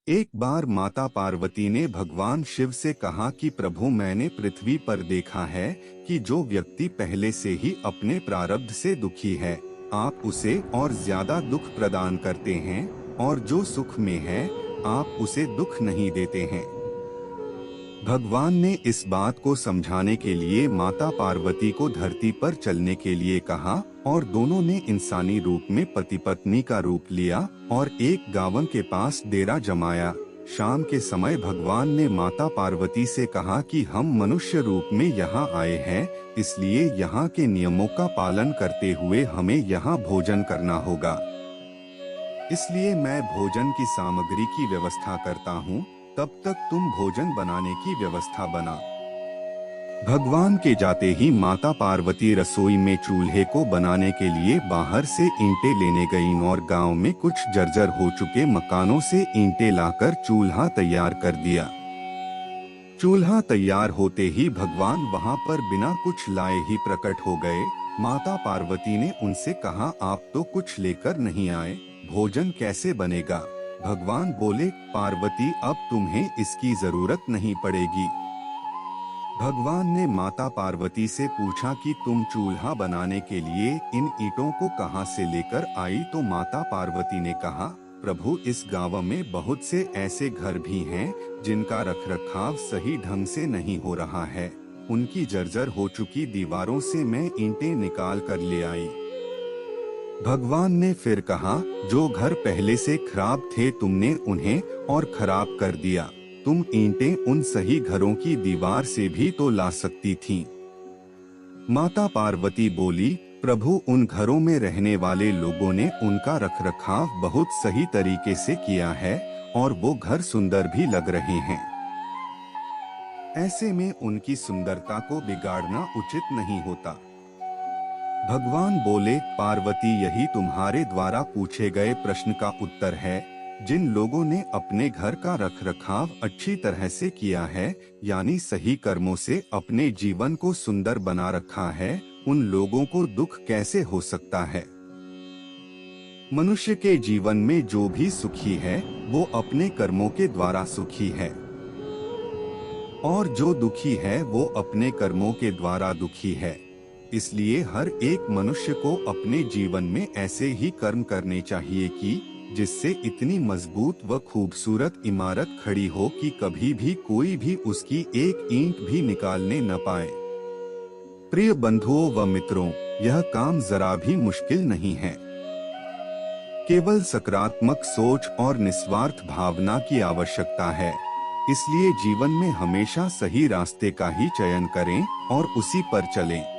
एक बार माता पार्वती ने भगवान शिव से कहा कि प्रभु, मैंने पृथ्वी पर देखा है कि जो व्यक्ति पहले से ही अपने प्रारब्ध से दुखी है, आप उसे और ज्यादा दुख प्रदान करते हैं, और जो सुख में है, आप उसे दुख नहीं देते हैं। भगवान ने इस बात को समझाने के लिए माता पार्वती को धरती पर चलने के लिए कहा, और दोनों ने इंसानी रूप में पति पत्नी का रूप लिया और एक गांव के पास डेरा जमाया। शाम के समय भगवान ने माता पार्वती से कहा कि हम मनुष्य रूप में यहाँ आए हैं, इसलिए यहाँ के नियमों का पालन करते हुए हमें यहाँ भोजन करना होगा। इसलिए मैं भोजन की सामग्री की व्यवस्था करता हूँ, तब तक तुम भोजन बनाने की व्यवस्था बना। भगवान के जाते ही माता पार्वती रसोई में चूल्हे को बनाने के लिए बाहर से ईंटें लेने गईं और गांव में कुछ जर्जर हो चुके मकानों से ईंटें लाकर चूल्हा तैयार कर दिया। चूल्हा तैयार होते ही भगवान वहां पर बिना कुछ लाए ही प्रकट हो गए। माता पार्वती ने उनसे कहा, आप तो कुछ लेकर नहीं आए, भोजन कैसे बनेगा? भगवान बोले, पार्वती, अब तुम्हें इसकी जरूरत नहीं पड़ेगी। भगवान ने माता पार्वती से पूछा कि तुम चूल्हा बनाने के लिए इन ईंटों को कहां से लेकर आई? तो माता पार्वती ने कहा, प्रभु, इस गांव में बहुत से ऐसे घर भी हैं जिनका रखरखाव सही ढंग से नहीं हो रहा है। उनकी जर्जर हो चुकी दीवारों से मैं ईंटें निकाल कर ले आई। भगवान ने फिर कहा, जो घर पहले से खराब थे तुमने उन्हें और खराब कर दिया। तुम ईंटें उन सही घरों की दीवार से भी तो ला सकती थीं। माता पार्वती बोली, प्रभु, उन घरों में रहने वाले लोगों ने उनका रखरखाव बहुत सही तरीके से किया है और वो घर सुंदर भी लग रहे हैं। ऐसे में उनकी सुंदरता को बिगाड़ना उचित नहीं होता। भगवान बोले, पार्वती, यही तुम्हारे द्वारा पूछे गए प्रश्न का उत्तर है। जिन लोगों ने अपने घर का रखरखाव अच्छी तरह से किया है, यानी सही कर्मों से अपने जीवन को सुंदर बना रखा है, उन लोगों को दुख कैसे हो सकता है? मनुष्य के जीवन में जो भी सुखी है वो अपने कर्मों के द्वारा सुखी है, और जो दुखी है वो अपने कर्मों के द्वारा दुखी है। इसलिए हर एक मनुष्य को अपने जीवन में ऐसे ही कर्म करने चाहिए कि जिससे इतनी मजबूत व खूबसूरत इमारत खड़ी हो कि कभी भी कोई भी उसकी एक ईंट भी निकालने न पाए। प्रिय बंधुओं व मित्रों, यह काम जरा भी मुश्किल नहीं है। केवल सकारात्मक सोच और निस्वार्थ भावना की आवश्यकता है। इसलिए जीवन में हमेशा सही रास्ते का ही चयन करें और उसी पर चलें।